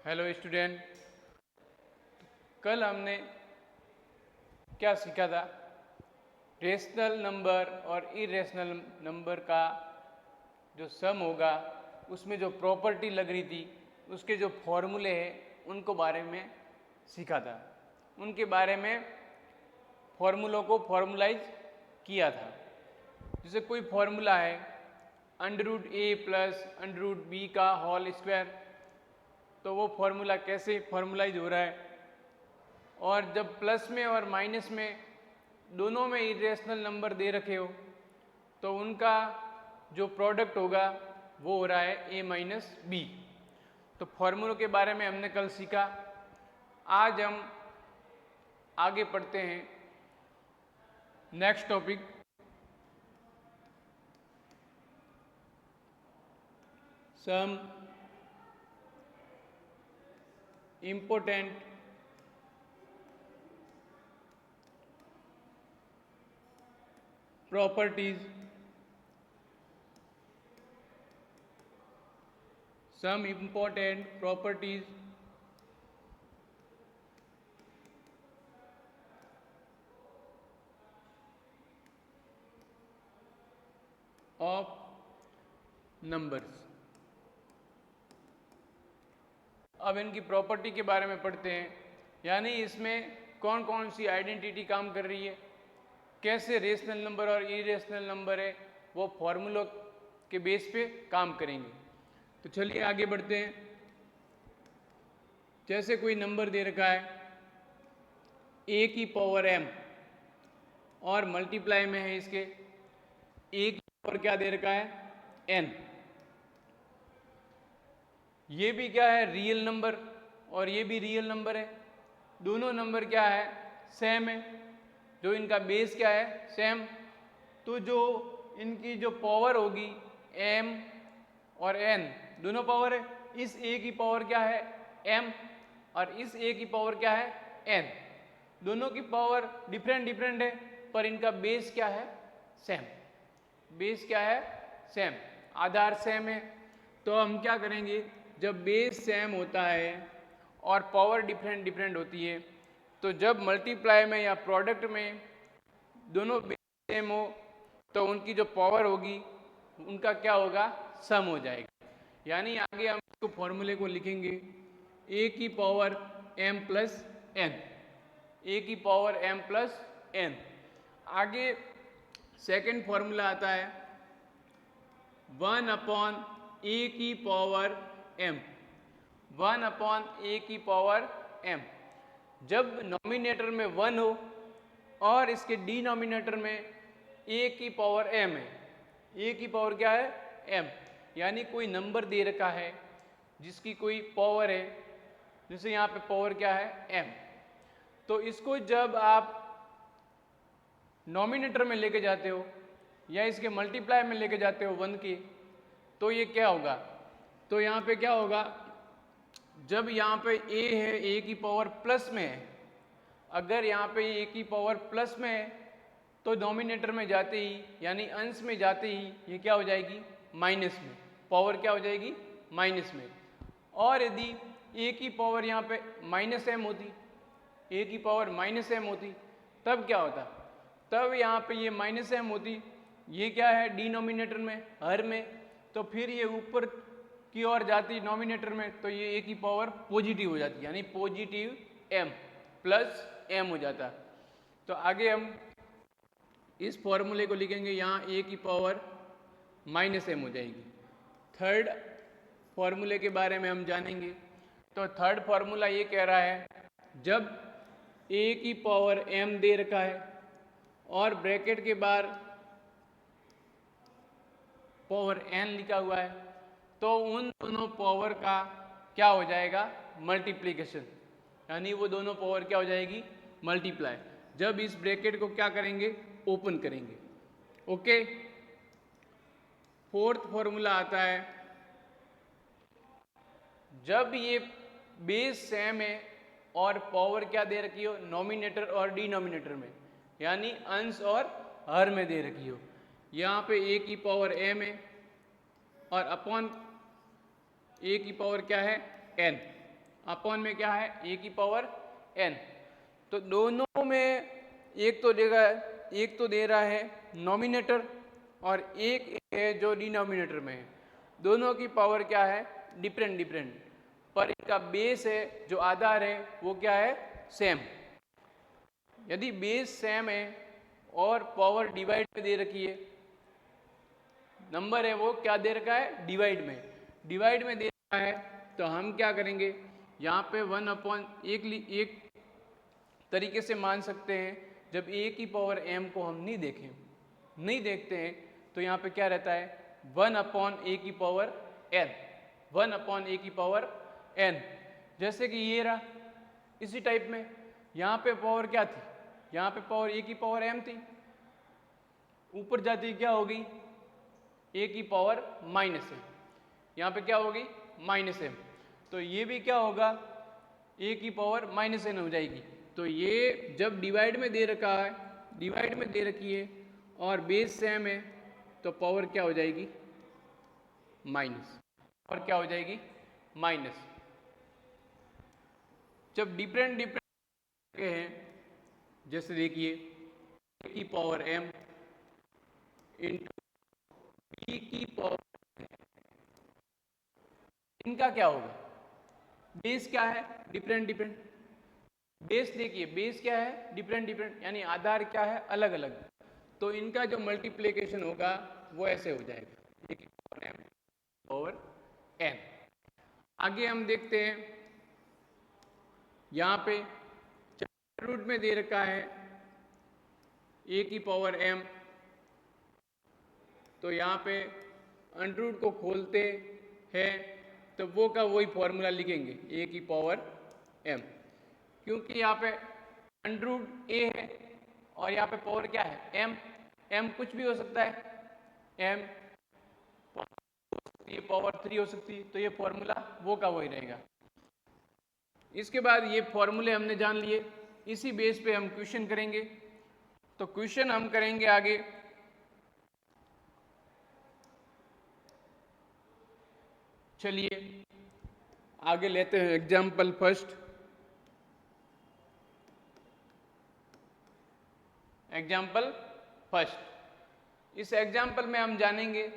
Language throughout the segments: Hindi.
Hello student. कल हमने क्या सीखा था? रेशनल नंबर और इरेशनल नंबर का जो सम होगा उसमें जो प्रॉपर्टी लग रही थी, उसके जो फॉर्मूले हैं उनको बारे में सीखा था। उनके बारे में फॉर्मूलों को फॉर्मुलाइज किया था। जैसे कोई फॉर्मूला है √a प्लस √b का होल स्क्वायर, तो वो फॉर्मूला कैसे फॉर्मुलाइज हो रहा है। और जब प्लस में और माइनस में दोनों में इरेशनल नंबर दे रखे हो तो उनका जो प्रोडक्ट होगा वो हो रहा है a माइनस बी। तो फॉर्मूलों के बारे में हमने कल सीखा। आज हम आगे पढ़ते हैं next topic, some important properties some important properties of numbers। अब इनकी प्रॉपर्टी के बारे में पढ़ते हैं, यानी इसमें कौन कौन सी आइडेंटिटी काम कर रही है, कैसे रेशनल नंबर और इरेशनल नंबर है वो फॉर्मूलों के बेस पे काम करेंगे। तो चलिए आगे बढ़ते हैं। जैसे कोई नंबर दे रखा है a की पावर m और मल्टीप्लाई में है इसके a की पावर क्या दे रखा है n। ये भी क्या है रियल नंबर और ये भी रियल नंबर है। दोनों नंबर क्या है सेम है, जो इनका बेस क्या है सेम। तो जो इनकी जो पावर होगी m और n दोनों पावर है, इस a की पावर क्या है m और इस a की पावर क्या है n। दोनों की पावर डिफरेंट डिफरेंट है पर इनका बेस क्या है सेम। बेस क्या है सेम, आधार सेम है। तो हम क्या करेंगे, जब बेस सेम होता है और पावर डिफरेंट डिफरेंट होती है तो जब मल्टीप्लाई में या प्रोडक्ट में दोनों बेस सेम हो तो उनकी जो पावर होगी उनका क्या होगा सम हो जाएगा। यानी आगे हम इसको फॉर्मूले को लिखेंगे a की power m plus n, a की पावर m प्लस n। आगे सेकेंड फॉर्मूला आता है 1/a की पावर m, 1/a की पावर m। जब नॉमिनेटर में 1 हो और इसके डिनोमिनेटर में a की पावर m है, a की पावर क्या है m, यानी कोई नंबर दे रखा है जिसकी कोई पावर है, जैसे यहाँ पे पावर क्या है m। तो इसको जब आप नॉमिनेटर में लेके जाते हो या इसके मल्टीप्लाई में लेके जाते हो 1 के, तो ये क्या होगा, तो यहाँ पे क्या होगा, जब यहाँ पे a है a की पावर प्लस में है, अगर यहाँ पे a की पावर प्लस में है तो डोमिनेटर में जाते ही यानी अंश में जाते ही ये क्या हो जाएगी माइनस में, पावर क्या हो जाएगी माइनस में। और यदि a की पावर यहाँ पे माइनस m होती, a की पावर माइनस m होती तब क्या होता, तब यहाँ पे ये माइनस m होती, ये क्या है डिनोमिनेटर में हर में, तो फिर ये ऊपर की ओर जाती नॉमिनेटर में तो ये a की पावर पॉजिटिव हो जाती, यानी पॉजिटिव m प्लस m हो जाता। तो आगे हम इस फॉर्मूले को लिखेंगे, यहाँ a की पावर माइनस m हो जाएगी। थर्ड फॉर्मूले के बारे में हम जानेंगे। तो थर्ड फॉर्मूला ये कह रहा है जब a की पावर m दे रखा है और ब्रैकेट के बाहर पावर n लिखा हुआ है तो उन दोनों पावर का क्या हो जाएगा मल्टीप्लिकेशन, यानी वो दोनों पावर क्या हो जाएगी मल्टीप्लाई। जब इस ब्रैकेट को क्या करेंगे ओपन करेंगे। ओके, फोर्थ फॉर्मूला आता है जब ये बेस सेम है और पावर क्या दे रखी हो नॉमिनेटर और डिनोमिनेटर में, यानी अंश और हर में दे रखी हो। यहाँ पे a की पावर m है और अपॉन a की पावर क्या है n। अपॉन में क्या है ए की पावर n। तो दोनों में एक तो दे रहा है नॉमिनेटर और एक है जो डिनोमिनेटर में है। दोनों की पावर क्या है डिफरेंट, पर इनका बेस है जो आधार है वो क्या है सेम। यदि बेस सेम है और पावर डिवाइड में दे रखी है, नंबर है वो क्या दे रखा है डिवाइड में दे रखा है, तो हम क्या करेंगे यहाँ पे 1/एक तरीके से मान सकते हैं। जब ए की पावर m को हम नहीं देखते हैं तो यहाँ पे क्या रहता है 1/a की पावर n, 1/a की पावर n। जैसे कि ये रहा, इसी टाइप में यहाँ पे पावर क्या थी, यहाँ पे पावर a की पावर m थी, ऊपर जाती क्या हो गई a की पावर -m, यहाँ पे क्या होगी -m। तो ये भी क्या होगा a की पावर -n हो जाएगी। तो ये जब डिवाइड में दे रखी है और बेस सेम है तो पावर क्या हो जाएगी माइनस, और क्या हो जाएगी माइनस। जब डिफरेंट के हैं, जैसे देखिए a की पावर m इंटू b की पावर, इनका क्या होगा बेस क्या है डिफरेंट। बेस देखिए बेस क्या है डिफरेंट, यानी आधार क्या है अलग अलग। तो इनका जो मल्टीप्लिकेशन होगा वो ऐसे हो जाएगा a की पावर m ओवर n। आगे हम देखते हैं, यहाँ पे रूट में दे रखा है a की पावर m, तो यहाँ पे अंडर को खोलते हैं तो वो का वही फॉर्मूला लिखेंगे a की पावर m, क्योंकि यहाँ पे अंडर a है और यहाँ पे पावर क्या है m कुछ भी हो सकता है, m ये पावर 3 हो सकती है, तो ये फॉर्मूला वो का वही रहेगा। इसके बाद ये फॉर्मूले हमने जान लिए, इसी बेस पे हम क्वेश्चन करेंगे। तो क्वेश्चन हम करेंगे आगे, चलिए आगे लेते हैं एग्जाम्पल फर्स्ट। इस एग्जाम्पल में हम जानेंगे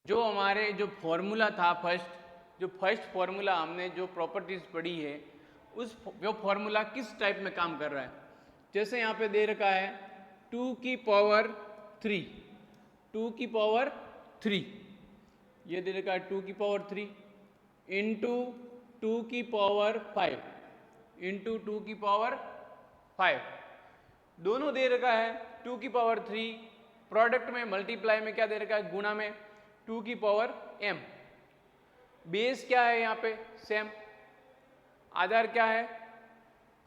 जो हमारे जो फॉर्मूला था फर्स्ट फॉर्मूला हमने जो प्रॉपर्टीज पढ़ी है उस वो फॉर्मूला किस टाइप में काम कर रहा है। जैसे यहाँ पे दे रखा है 2 की पावर 3, ये दे रखा है 2 की पावर 3 इंटू 2 की पावर 5 दोनों दे रखा है 2 की पावर 3, प्रोडक्ट में मल्टीप्लाई में क्या दे रखा है गुणा में 2 की पावर m। बेस क्या है यहाँ पे सेम, आधार क्या है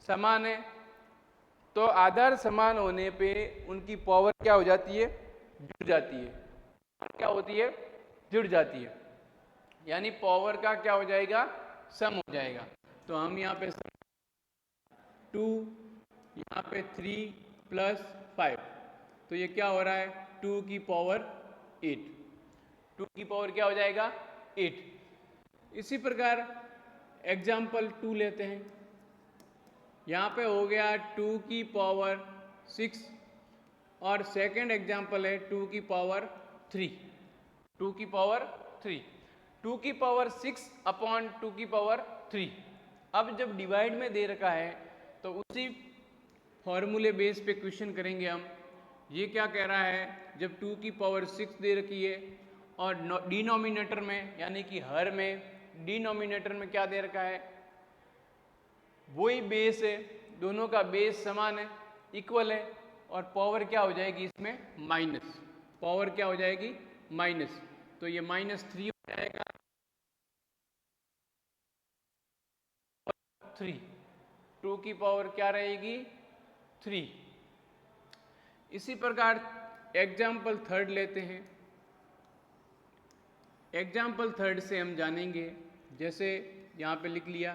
समान है, तो आधार समान होने पे उनकी पावर क्या हो जाती है जुड़ जाती है, यानी पावर का क्या हो जाएगा सम हो जाएगा। तो हम यहाँ पे 2 यहाँ पे 3 प्लस 5, तो ये क्या हो रहा है 2 की पावर 8, 2 की पावर क्या हो जाएगा 8। इसी प्रकार एग्जाम्पल 2 लेते हैं, यहाँ पे हो गया 2 की पावर 6 और सेकंड एग्जाम्पल है 2 की पावर 3, 2 की पावर 6 अपॉन 2 की पावर 3। अब जब डिवाइड में दे रखा है तो उसी फॉर्मूले बेस पे क्वेश्चन करेंगे हम। ये क्या कह रहा है, जब 2 की पावर 6 दे रखी है और डिनोमिनेटर में यानी कि हर में डिनोमिनेटर में क्या दे रखा है वही बेस है, दोनों का बेस समान है इक्वल है, और पावर क्या हो जाएगी इसमें माइनस, पावर क्या हो जाएगी माइनस, तो ये -3 हो जाएगा 3, 2 की पावर क्या रहेगी 3। इसी प्रकार एग्जाम्पल थर्ड लेते हैं, एग्जाम्पल थर्ड से हम जानेंगे, जैसे यहाँ पे लिख लिया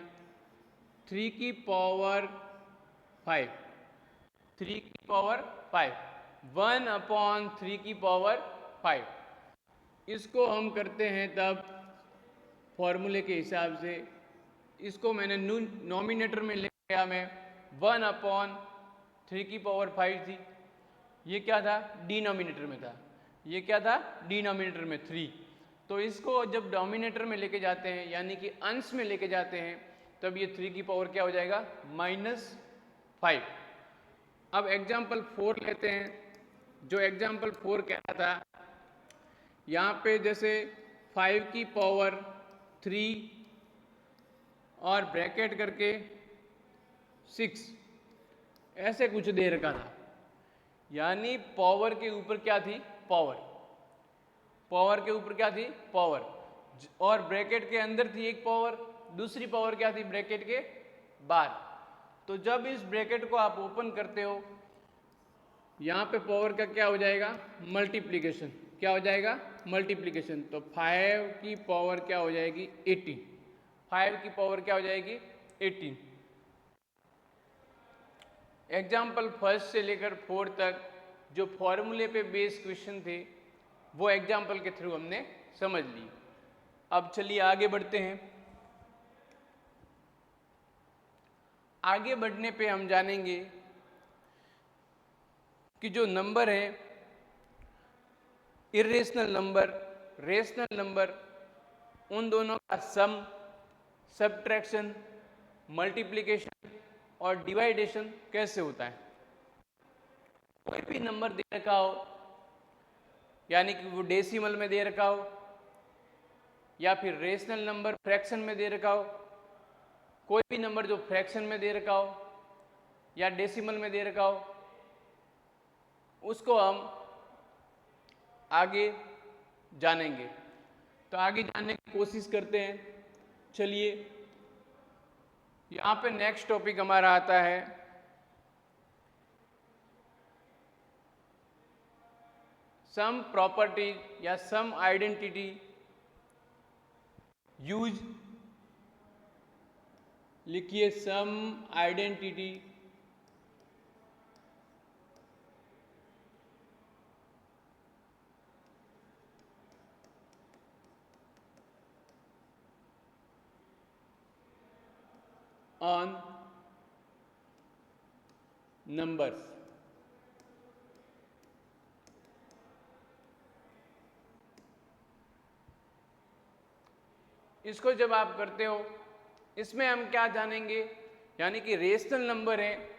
3 की पावर 5, 3 की पावर 5, 1/3 की पावर 5, इसको हम करते हैं तब फॉर्मूले के हिसाब से इसको मैंने नॉमिनेटर में ले लिया, मैं 1/3 थी, ये क्या था डिनोमिनेटर में था, ये क्या था डिनोमिनेटर में 3। तो इसको जब डोमिनेटर में लेके जाते हैं यानी कि अंश में लेके जाते हैं तब ये 3 की पावर क्या हो जाएगा -5। अब एग्जाम्पल 4 लेते हैं। जो एग्जाम्पल 4 कह रहा था यहाँ पे जैसे 5 की पावर 3 और ब्रैकेट करके 6 ऐसे कुछ दे रखा था, यानी पावर के ऊपर क्या थी पावर, पावर के ऊपर क्या थी पावर, और ब्रैकेट के अंदर थी एक पावर, दूसरी पावर क्या थी ब्रैकेट के बाहर। तो जब इस ब्रैकेट को आप ओपन करते हो यहाँ पे पावर का क्या हो जाएगा मल्टीप्लिकेशन, क्या हो जाएगा मल्टीप्लिकेशन। तो 5 की पावर क्या हो जाएगी 18, 5 की पावर क्या हो जाएगी 18। एग्जाम्पल 1 से लेकर 4 तक जो फॉर्मूले पे बेस्ड क्वेश्चन थे वो एग्जाम्पल के थ्रू हमने समझ ली। अब चलिए आगे बढ़ते हैं। आगे बढ़ने पे हम जानेंगे कि जो नंबर है इर्रेशनल नंबर, रेशनल नंबर, उन दोनों का सम, सब्ट्रैक्शन, मल्टीप्लिकेशन और डिवाइडेशन कैसे होता है। कोई भी नंबर दे रखा हो यानी कि वो डेसिमल में दे रखा हो या फिर रेशनल नंबर फ्रैक्शन में दे रखा हो, कोई भी नंबर जो फ्रैक्शन में दे रखा हो या डेसिमल में दे रखा हो, उसको हम आगे जानेंगे। तो आगे जानने की कोशिश करते हैं। चलिए यहाँ पे नेक्स्ट टॉपिक हमारा आता है सम प्रॉपर्टीज या सम आइडेंटिटी यूज, लिखिए सम आइडेंटिटी ऑन नंबर्स। इसको जब आप करते हो इसमें हम क्या जानेंगे, यानी कि रेशनल नंबर है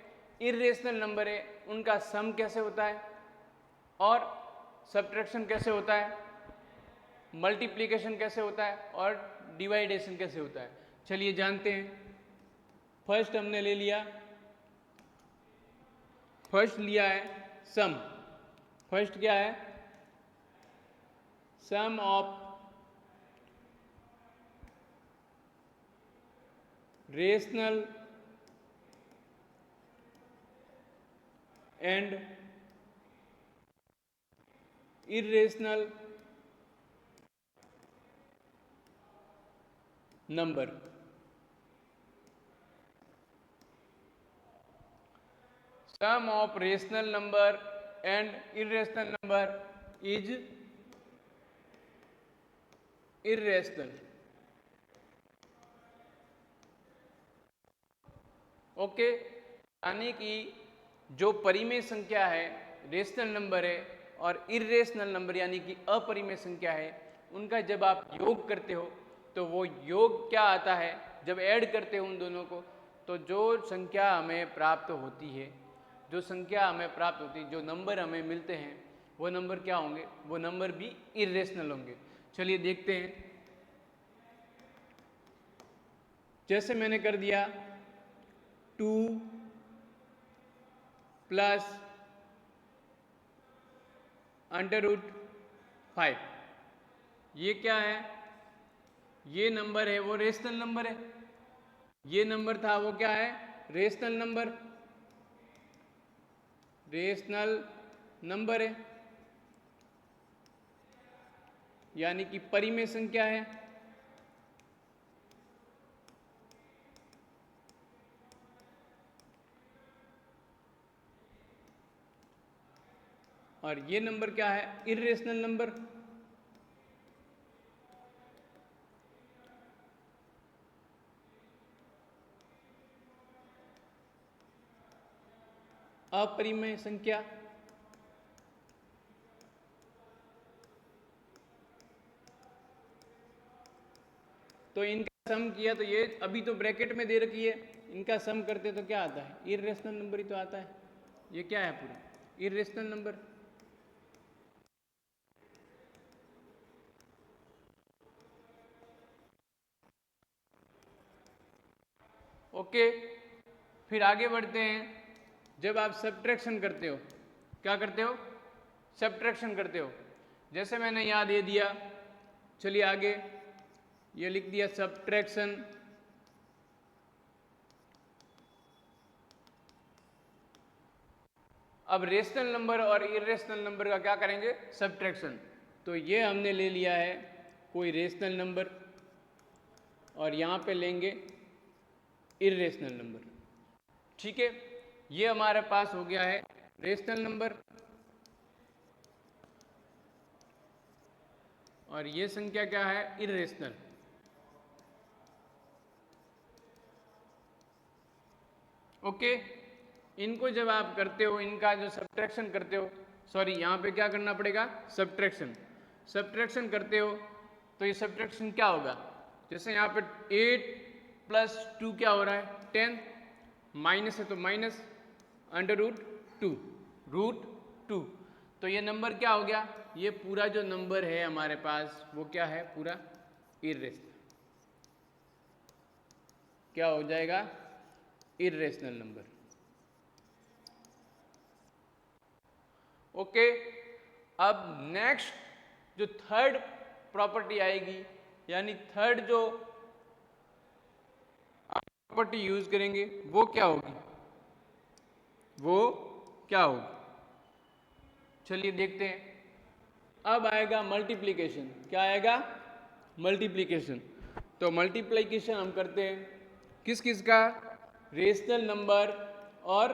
इर्रेशनल नंबर है उनका सम कैसे होता है और सब्ट्रैक्शन कैसे होता है, मल्टीप्लिकेशन कैसे होता है और डिवाइडेशन कैसे होता है। चलिए जानते हैं। फर्स्ट हमने ले लिया, फर्स्ट लिया है सम। फर्स्ट क्या है sum of rational and irrational number. Sum of rational number and irrational number is irrational. Okay, यानी कि जो परिमेय संख्या है रेशनल नंबर है और इर्रेशनल नंबर यानी कि अपरिमेय संख्या है, उनका जब आप योग करते हो तो वो योग क्या आता है, जब ऐड करते हो उन दोनों को तो जो संख्या हमें प्राप्त होती है, जो संख्या हमें प्राप्त होती है, जो नंबर हमें मिलते हैं वो नंबर क्या होंगे, वो नंबर भी इर्रेशनल होंगे। चलिए देखते हैं। जैसे मैंने कर दिया 2 + √5, ये क्या है, ये नंबर है वो रेशनल नंबर है, ये नंबर था वो क्या है रेशनल नंबर, रेशनल नंबर है यानी कि परिमेय संख्या है। और ये नंबर क्या है इर्रेशनल नंबर। अपरिमेय संख्या, तो इनका सम किया तो ये अभी तो ब्रैकेट में दे रखी है, इनका सम करते तो क्या आता है, इर्रेशनल नंबर ही तो आता है। ये क्या है पूरा इर्रेशनल नंबर। ओके, फिर आगे बढ़ते हैं। जब आप सब्ट्रैक्शन करते हो, क्या करते हो, सब्ट्रैक्शन करते हो, जैसे मैंने यहाँ दे दिया, चलिए आगे ये लिख दिया सब्ट्रैक्शन। अब रेशनल नंबर और इरेशनल नंबर का क्या करेंगे, सब्ट्रैक्शन। तो ये हमने ले लिया है कोई रेशनल नंबर और यहाँ पे लेंगे इरेशनल नंबर, ठीक है। ये हमारे पास हो गया है रेशनल नंबर और ये संख्या क्या है, इरेशनल। ओके, इनको जब आप करते हो, इनका जो सब्ट्रैक्शन करते हो, सॉरी यहाँ पे क्या करना पड़ेगा, सब्ट्रैक्शन। सब्ट्रैक्शन करते हो तो ये सब्ट्रैक्शन क्या होगा, जैसे यहाँ पे 8 + 2 क्या हो रहा है, 10, माइनस है तो माइनस √2 √2, तो ये नंबर क्या हो गया, ये पूरा जो नंबर है हमारे पास वो क्या है, पूरा इर्रेशनल, क्या हो जाएगा, इर्रेशनल नंबर। ओके, अब नेक्स्ट जो थर्ड प्रॉपर्टी आएगी, यानी थर्ड जो प्रॉपर्टी यूज करेंगे वो क्या होगी, वो क्या होगी, चलिए देखते हैं। अब आएगा मल्टीप्लिकेशन, क्या आएगा, मल्टीप्लिकेशन। तो मल्टीप्लिकेशन हम करते हैं किस किस का, रेशनल नंबर और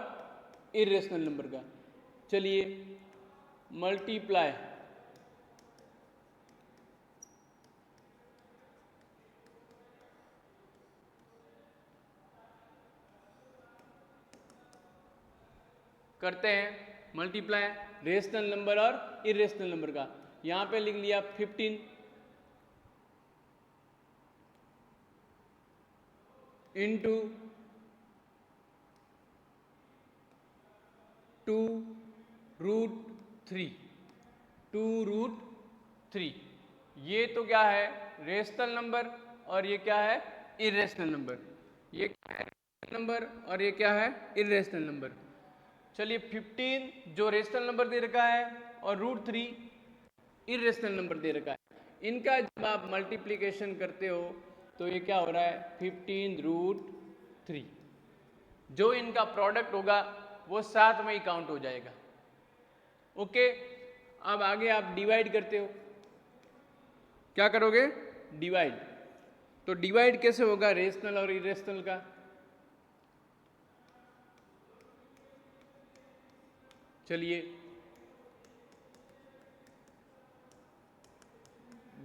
इरेशनल नंबर का। चलिए मल्टीप्लाई, करते हैं मल्टीप्लाई रेशनल नंबर और इरेशनल नंबर का। यहां पे लिख लिया 15 इंटू 2√3, 2√3। ये तो क्या है, रेशनल नंबर और ये क्या है, इरेशनल नंबर। ये क्या है, रेशनल नंबर और ये क्या है, इरेशनल नंबर। चलिए 15 जो रेशनल नंबर दे रखा है और √3 इरेशनल नंबर दे रखा है, इनका जब आप मल्टीप्लिकेशन करते हो तो ये क्या हो रहा है, 15√3। जो इनका प्रोडक्ट होगा वो साथ में ही काउंट हो जाएगा। ओके, अब आगे आप डिवाइड करते हो, क्या करोगे, डिवाइड। तो डिवाइड कैसे होगा रेशनल और इरेशनल का, चलिए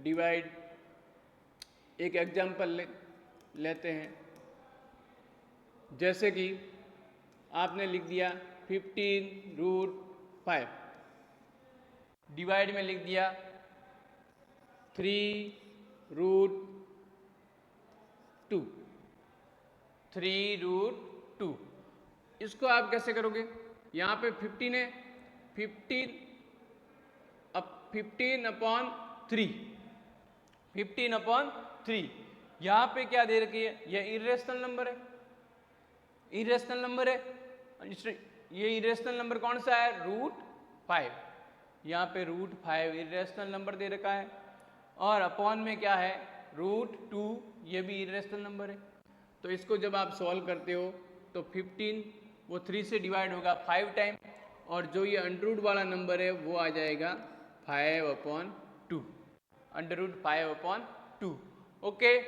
डिवाइड एक एग्जांपल लेते हैं। जैसे कि आपने लिख दिया 15√5, डिवाइड में लिख दिया 3√2, 3√2। इसको आप कैसे करोगे, यहाँ पे 15 है, 15/3, 15/3। यहाँ पे क्या दे रखी है, ये इरेशनल नंबर है, इरेशनल नंबर है। ये इरेशनल नंबर कौन सा है, √5, यहाँ पे √5 इरेशनल नंबर दे रखा है और अपॉन में क्या है, √2, ये भी इरेशनल नंबर है। तो इसको जब आप सॉल्व करते हो तो 15 वो 3 से डिवाइड होगा 5 टाइम और जो ये अंडर वाला नंबर है वो आ जाएगा 5/2, √5/2। ओके,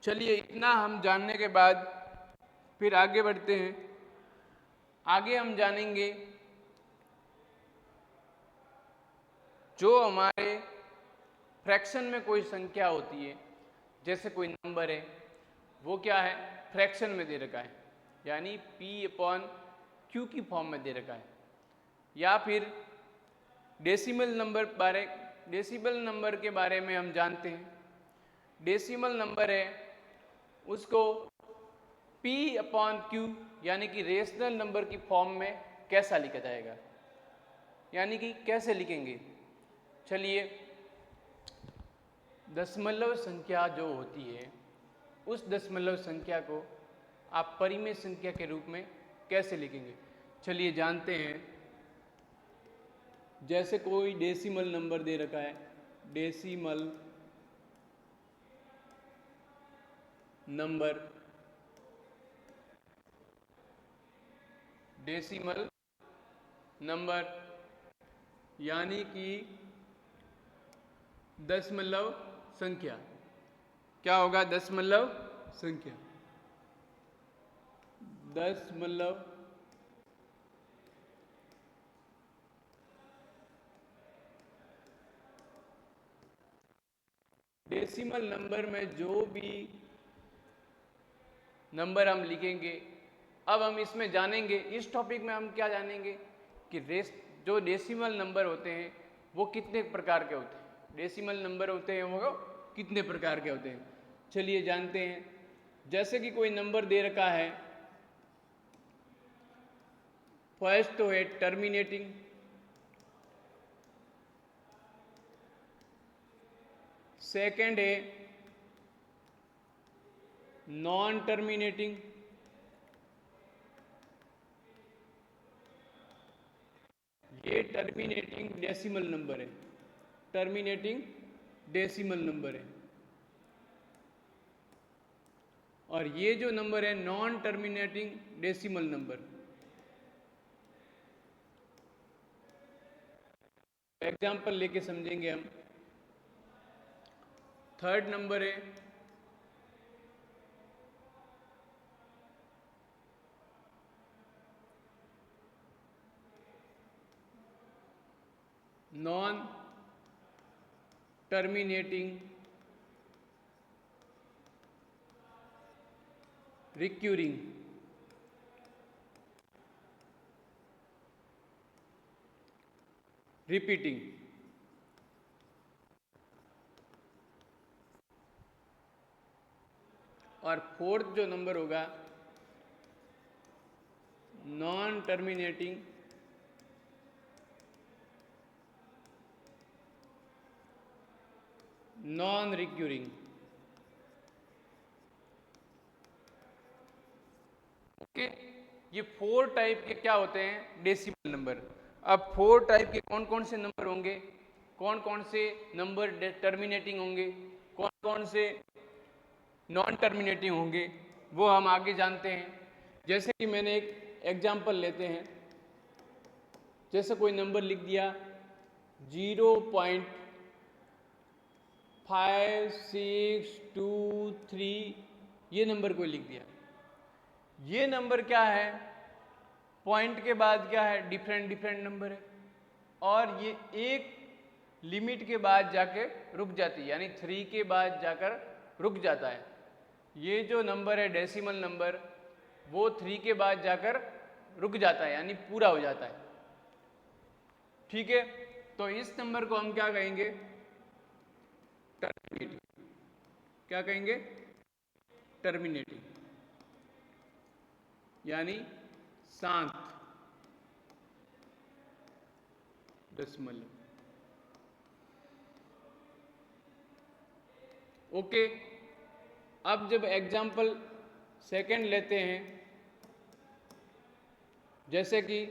चलिए इतना हम जानने के बाद फिर आगे बढ़ते हैं। आगे हम जानेंगे जो हमारे फ्रैक्शन में कोई संख्या होती है, जैसे कोई नंबर है, वो क्या है, फ्रैक्शन में दे रखा है, यानी p/q क्यू की फॉर्म में दे रखा है। या फिर डेसिमल नंबर के बारे में हम जानते हैं। डेसिमल नंबर है उसको p/q यानी कि रेशनल नंबर की फॉर्म में कैसा लिखा जाएगा, यानी कि कैसे लिखेंगे। चलिए, दशमलव संख्या जो होती है उस दशमलव संख्या को आप परिमेय संख्या के रूप में कैसे लिखेंगे, चलिए जानते हैं। जैसे कोई डेसिमल नंबर दे रखा है, डेसिमल नंबर, डेसिमल नंबर यानी कि दशमलव संख्या। क्या होगा? दशमलव संख्या, दशमलव डेसिमल नंबर में जो भी नंबर हम लिखेंगे, अब हम इसमें जानेंगे, इस टॉपिक में हम क्या जानेंगे कि जो डेसिमल नंबर होते हैं वो कितने प्रकार के होते हैं। डेसिमल नंबर होते हैं वो कितने प्रकार के होते हैं, चलिए जानते हैं। जैसे कि कोई नंबर दे रखा है, फर्स्ट तो है टर्मिनेटिंग, सेकंड है नॉन टर्मिनेटिंग, ये टर्मिनेटिंग डेसिमल नंबर है, टर्मिनेटिंग डेसिमल नंबर है। और ये जो नंबर है non terminating decimal number. Example लेके समझेंगे हम। थर्ड नंबर है नॉन टर्मिनेटिंग रिक्यूरिंग, रिपीटिंग। और फोर्थ जो नंबर होगा non terminating non recurring. Okay, ये 4 टाइप के क्या होते हैं? Decimal number. अब 4 टाइप के कौन कौन से नंबर होंगे, कौन कौन से नंबर टर्मिनेटिंग होंगे, कौन कौन से नॉन टर्मिनेटिंग होंगे, वो हम आगे जानते हैं। जैसे कि मैंने एक एग्जाम्पल लेते हैं। जैसे कोई नंबर लिख दिया 0.5623, ये नंबर कोई लिख दिया। ये नंबर क्या है? पॉइंट के बाद क्या है? डिफरेंट डिफरेंट नंबर है, और ये एक लिमिट के बाद जाके रुक जाती है, यानी 3 के बाद जाकर रुक जाता है। ये जो नंबर है डेसिमल नंबर, वो 3 के बाद जाकर रुक जाता है, यानी पूरा हो जाता है। ठीक है, तो इस नंबर को हम क्या कहेंगे? टर्मिनेटिंग। क्या कहेंगे? टर्मिनेटिंग, यानी शांत दशमलव। ओके, अब जब एग्जाम्पल सेकंड लेते हैं, जैसे कि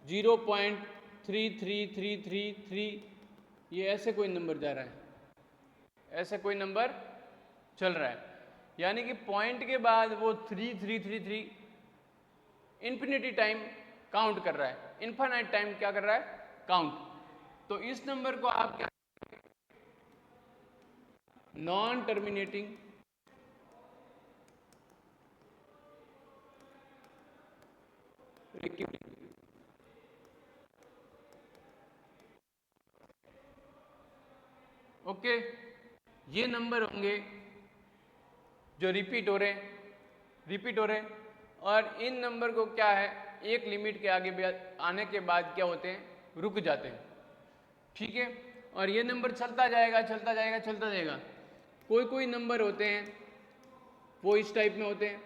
0.33333, ये ऐसे कोई नंबर जा रहा है, ऐसे कोई नंबर चल रहा है, यानी कि पॉइंट के बाद वो 3333 इन्फिनिटी टाइम काउंट कर रहा है, इन्फाइनाइट टाइम क्या कर रहा है? काउंट। तो इस नंबर को आप क्या? Non terminating recurring. ओके, ये नंबर होंगे जो रिपीट हो रहे हैं, और इन नंबर को क्या है? एक लिमिट के आगे आने के बाद क्या होते हैं, रुक जाते हैं। ठीक है, और ये नंबर चलता जाएगा चलता जाएगा चलता जाएगा। कोई कोई नंबर होते हैं वो इस टाइप में होते हैं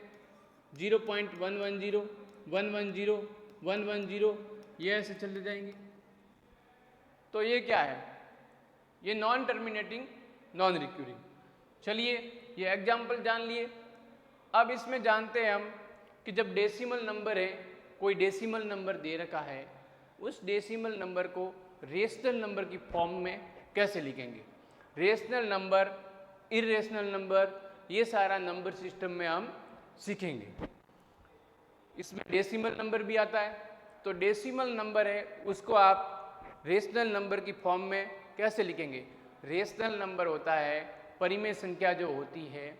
0.110 110 110, ये ऐसे चलते जाएंगे। तो ये क्या है, ये नॉन टर्मिनेटिंग नॉन रिक्यूरिंग। चलिए ये एग्जाम्पल जान लिए। अब इसमें जानते हैं हम कि जब डेसिमल नंबर है, कोई डेसिमल नंबर दे रखा है, उस डेसिमल नंबर को रेशनल नंबर की फॉर्म में कैसे लिखेंगे। रेशनल नंबर, इरेशनल नंबर, ये सारा नंबर सिस्टम में हम सीखेंगे। इसमें डेसिमल नंबर भी आता है, तो डेसिमल नंबर है उसको आप रेशनल नंबर की फॉर्म में कैसे लिखेंगे। रेशनल नंबर होता है, परिमेय संख्या जो होती है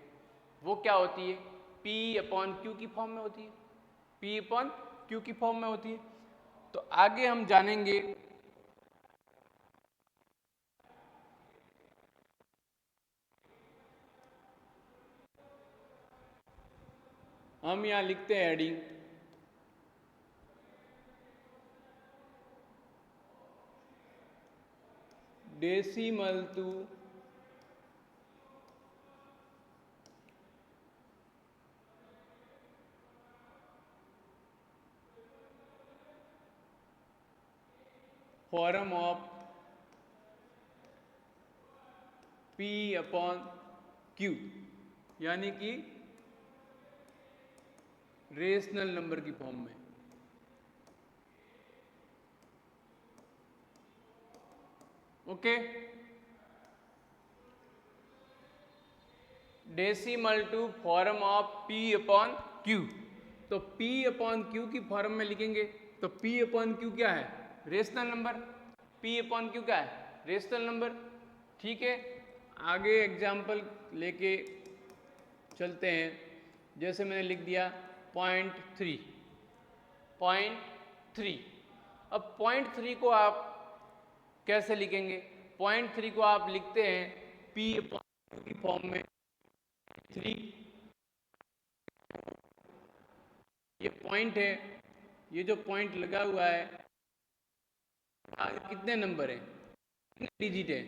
वो क्या होती है, P/Q की फॉर्म में होती है, P/Q की फॉर्म में होती है। तो आगे हम जानेंगे हम यहाँ लिखते हैं heading decimal to form of P/Q, यानी कि रेशनल नंबर की फॉर्म में। Okay, decimal to form of P/Q। तो P/Q की फॉर्म में लिखेंगे तो P/Q क्या है, रेशनल नंबर। P/Q क्या है, रेशनल नंबर। ठीक है, आगे एग्जाम्पल लेके चलते हैं। जैसे मैंने लिख दिया 0.3। अब 0.3 को आप कैसे लिखेंगे, 0.3 को आप लिखते हैं P/Q की फॉर्म में 3। ये पॉइंट है, ये जो पॉइंट लगा हुआ है आगे कितने नंबर हैं, कितने डिजिट है,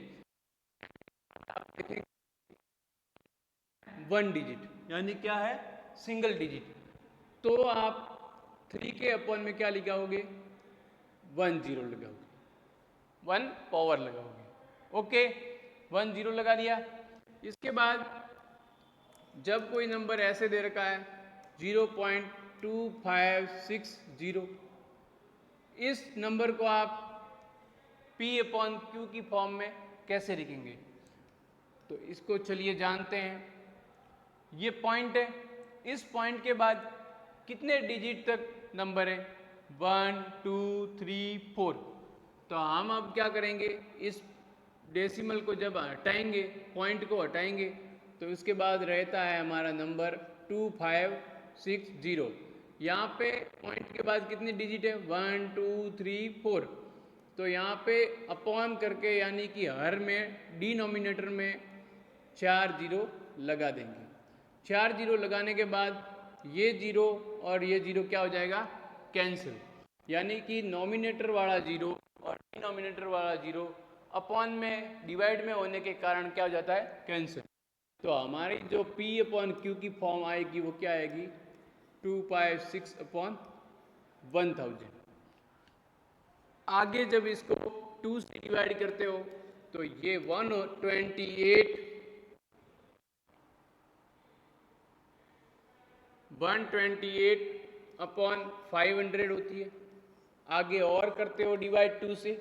आप देखें 1 डिजिट, यानी क्या है, सिंगल डिजिट। तो आप 3 के अपॉन में क्या लिखाओगे, 1 0 लगाओगे, 1 पावर लगाओगे। ओके, 1 0 लगा दिया। इसके बाद जब कोई नंबर ऐसे दे रखा है 0.2560, इस नंबर को आप P/Q की फॉर्म में कैसे लिखेंगे। तो इसको चलिए जानते हैं। ये पॉइंट है, इस पॉइंट के बाद कितने डिजिट तक नंबर है, 1 2 3 4। तो हम अब क्या करेंगे, इस डेसिमल को जब हटाएंगे, पॉइंट को हटाएंगे, तो उसके बाद रहता है हमारा नंबर 2560। यहाँ पे पॉइंट के बाद कितनी डिजिट है, 1 2 3 4। तो यहाँ पे अपॉन करके, यानी कि हर में डिनोमिनेटर में 4 0 लगा देंगे। 4 0 लगाने के बाद ये 0 और ये 0 क्या हो जाएगा, कैंसिल। यानी कि नॉमिनेटर वाला 0 और डिनोमिनेटर वाला 0 अपॉन में डिवाइड में होने के कारण क्या हो जाता है, कैंसिल। तो हमारी जो P/Q की फॉर्म आएगी वो क्या आएगी, 2/6/1000। आगे जब इसको 2 से डिवाइड करते हो तो ये 128/500 होती है। आगे और करते हो डिवाइड 2 से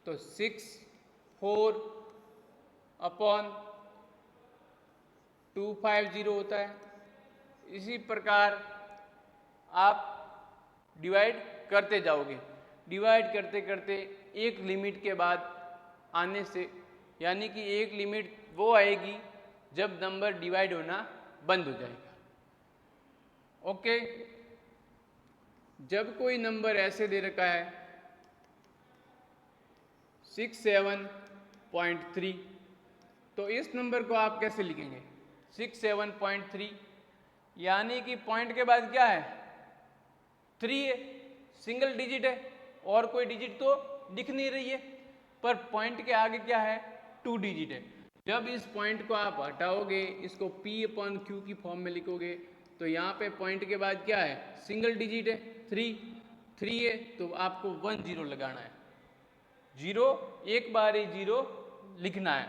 तो 64/250 होता है। इसी प्रकार आप डिवाइड करते जाओगे, डिवाइड करते करते एक लिमिट के बाद आने से, यानी कि एक लिमिट वो आएगी जब नंबर डिवाइड होना बंद हो जाएगा। ओके, जब कोई नंबर ऐसे दे रखा है 67.3, तो इस नंबर को आप कैसे लिखेंगे, 67.3, यानी कि पॉइंट के बाद क्या है, 3 है, सिंगल डिजिट है और कोई डिजिट तो दिख नहीं रही है, पर पॉइंट के आगे क्या है, 2 डिजिट है। जब इस पॉइंट को आप हटाओगे, इसको P/Q की फॉर्म में लिखोगे, तो यहाँ पे पॉइंट के बाद क्या है, सिंगल डिजिट है, 3 है, तो आपको 1 0 लगाना है, 0 एक बार ही 0 लिखना है।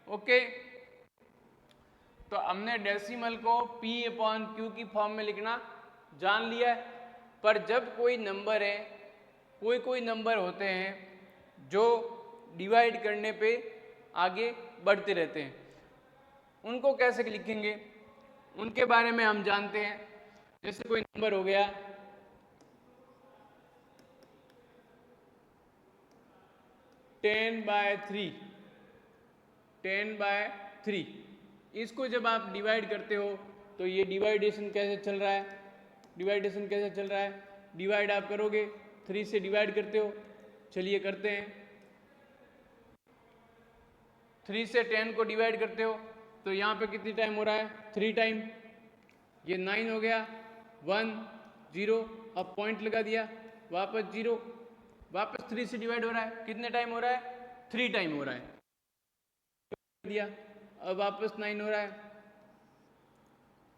ओके, तो हमने डेसिमल को P/Q की फॉर्म में लिखना जान लिया है। पर जब कोई नंबर है, कोई नंबर होते हैं जो डिवाइड करने पे आगे बढ़ते रहते हैं, उनको कैसे लिखेंगे उनके बारे में हम जानते हैं। जैसे कोई नंबर हो गया 10/3, 10/3, इसको जब आप डिवाइड करते हो तो ये डिवाइडेशन कैसे चल रहा है, डिवाइड आप करोगे, 3 से डिवाइड करते हो, चलिए करते हैं। 3 से 10 को डिवाइड करते हो तो यहाँ पे कितनी टाइम हो रहा है, 3 टाइम, ये 9 हो गया, 1 0, अब पॉइंट लगा दिया, वापस 0, वापस 3 से डिवाइड हो रहा है, कितने टाइम हो रहा है, 3 टाइम हो रहा है, दिया, अब वापस 9 हो रहा है,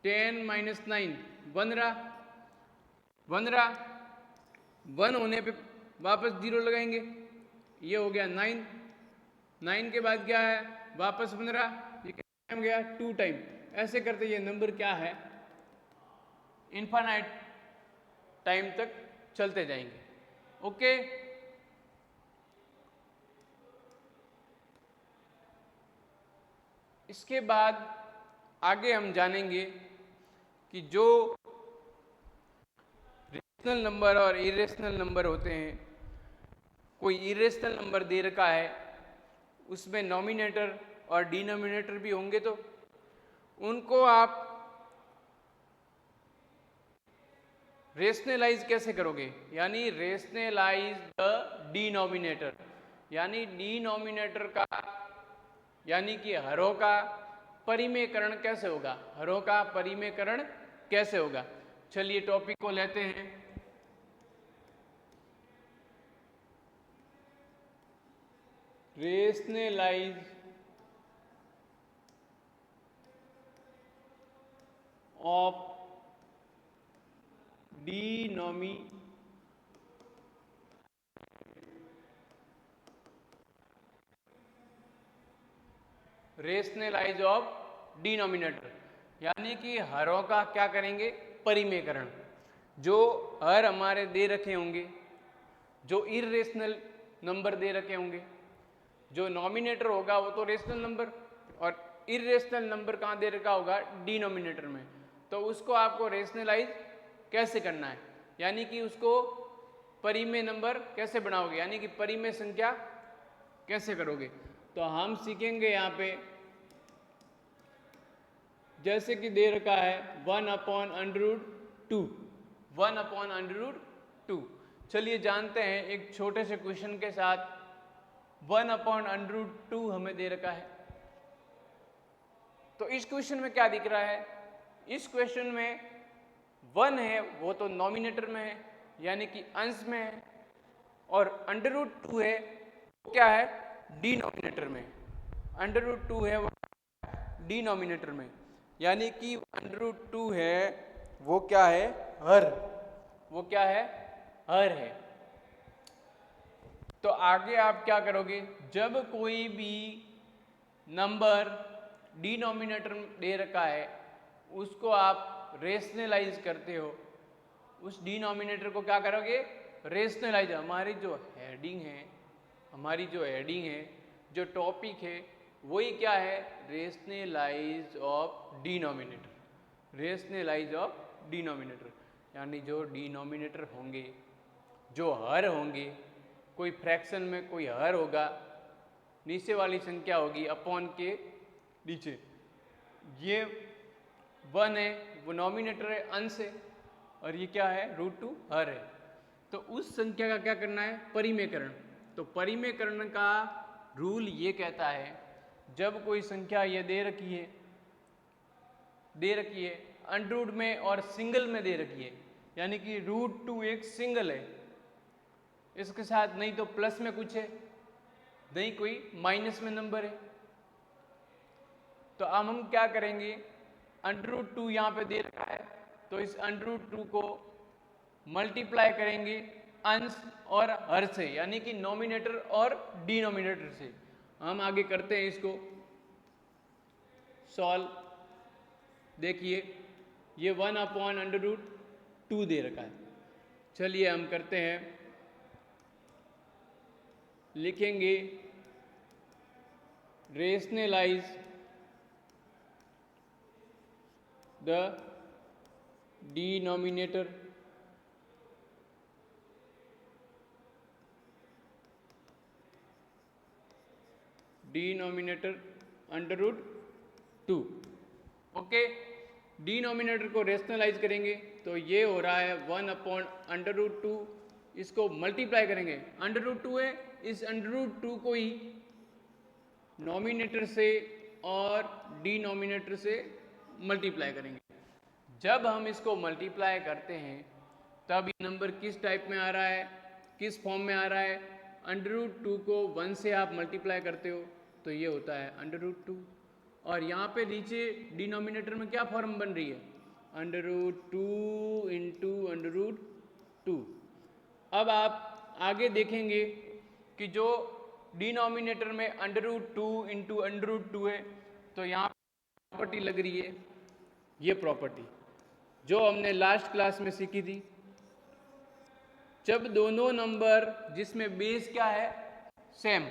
10 - 9 1 रहा, 1 होने पे वापस 0 लगाएंगे, ये हो गया 9 के बाद क्या है, वापस 15, ये कितना टाइम गया, 2 टाइम। ऐसे करते ये नंबर क्या है, इनफाइनाइट टाइम तक चलते जाएंगे। ओके, इसके बाद आगे हम जानेंगे कि जो रेशनल नंबर और इरेशनल नंबर होते हैं, कोई इरेशनल नंबर दे रखा है, उसमें नॉमिनेटर और डिनोमिनेटर भी होंगे, तो उनको आप रेशनलाइज कैसे करोगे, यानी रेशनलाइज द डिनोमिनेटर, यानी डिनोमिनेटर का यानी कि हरों का परिमेयकरण कैसे होगा, हरों का परिमेयकरण कैसे होगा। चलिए टॉपिक को लेते हैं। Rationalize of rationalize of denominator, यानी कि हरों का क्या करेंगे, परिमेयकरण। जो हर हमारे दे रखे होंगे, जो इरेशनल नंबर दे रखे होंगे, जो नॉमिनेटर होगा वो तो रेशनल नंबर, और इरेशनल नंबर कहाँ दे रखा होगा, डिनोमिनेटर में, तो उसको आपको रेशनलाइज कैसे करना है, यानी कि उसको परिमेय नंबर कैसे बनाओगे, यानी कि परिमेय संख्या कैसे करोगे। तो हम सीखेंगे यहाँ पे, जैसे कि दे रखा है 1/√2, 1/√2। चलिए जानते हैं एक छोटे से क्वेश्चन के साथ। 1/√2 हमें दे रखा है, तो इस क्वेश्चन में क्या दिख रहा है, इस क्वेश्चन में 1 है वो तो नॉमिनेटर में है, यानी कि अंश में है, और √2 है वो क्या है, डिनोमिनेटर में, √2 है वो डिनोमिनेटर में, यानी कि √2 है वो क्या है, हर, वो क्या है, हर है। तो आगे आप क्या करोगे, जब कोई भी नंबर डिनोमिनेटर दे रखा है उसको आप रेशनलाइज करते हो, उस डिनोमिनेटर को क्या करोगे, रेशनलाइज। हमारी जो हेडिंग है, जो टॉपिक है, वही क्या है, rationalize of denominator, rationalize of denominator, यानी जो डिनोमिनेटर होंगे, जो हर होंगे, कोई फ्रैक्शन में कोई हर होगा, नीचे वाली संख्या होगी अपॉन के नीचे, ये 1 है वो नॉमिनेटर है, अंश है, और ये क्या है, √2 हर है। तो उस संख्या का क्या करना है, परिमेयकरण। तो परिमेयकरण का रूल ये कहता है, जब कोई संख्या ये दे रखी है अंडररूट में और सिंगल में दे रखी है, यानी कि √2 एक सिंगल है, इसके साथ नहीं तो प्लस में कुछ है, नहीं कोई माइनस में नंबर है। तो अब हम क्या करेंगे, √2 यहाँ पे दे रखा है, तो इस √2 को मल्टीप्लाई करेंगे अंश और हर से, यानी कि नॉमिनेटर और डिनोमिनेटर से। हम आगे करते हैं इसको सॉल्व। देखिए ये 1/√2 दे रखा है। चलिए हम करते हैं, लिखेंगे rationalize the denominator √2। Okay, denominator को रेशनलाइज करेंगे तो ये हो रहा है 1/√2, इसको मल्टीप्लाई करेंगे, √2 है, इस √2 को ही नॉमिनेटर से और डिनोमिनेटर से मल्टीप्लाई करेंगे। जब हम इसको मल्टीप्लाई करते हैं तब ये नंबर किस टाइप में आ रहा है, किस फॉर्म में आ रहा है, √2 को 1 से आप मल्टीप्लाई करते हो तो ये होता है √2, और यहाँ पे नीचे डिनोमिनेटर में क्या फॉर्म बन रही है, √2 इंटू √2। अब आप आगे देखेंगे कि जो डिनोमिनेटर में √2 इंटू √2 है, तो यहाँ प्रॉपर्टी लग रही है, ये प्रॉपर्टी जो हमने लास्ट क्लास में सीखी थी। जब दोनों नंबर जिसमें बेस क्या है सेम,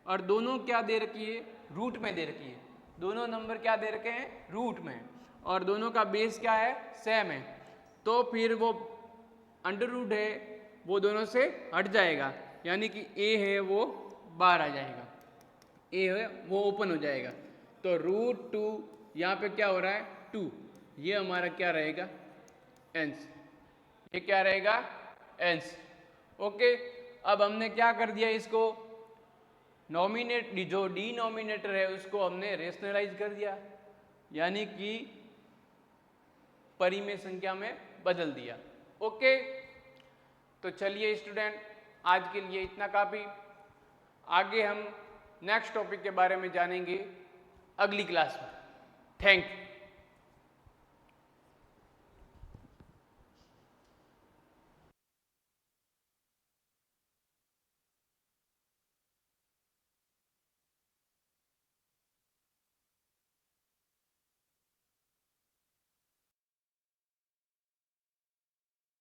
और दोनों क्या दे रखी है, रूट में दे रखी है, दोनों नंबर क्या दे रखे हैं, रूट में, और दोनों का बेस क्या है, सेम है, तो फिर वो √ है वो दोनों से हट जाएगा, यानी कि a है वो बाहर आ जाएगा, a है वो ओपन हो जाएगा। तो √2 यहाँ पे क्या हो रहा है 2, ये हमारा क्या रहेगा एंस, ये क्या रहेगा एंस। ओके, अब हमने क्या कर दिया, इसको जो डिनोमिनेटर है उसको हमने रेशनलाइज कर दिया, यानी कि परिमेय संख्या में बदल दिया। ओके, तो चलिए स्टूडेंट आज के लिए इतना काफ़ी, आगे हम नेक्स्ट टॉपिक के बारे में जानेंगे अगली क्लास में। Thank you.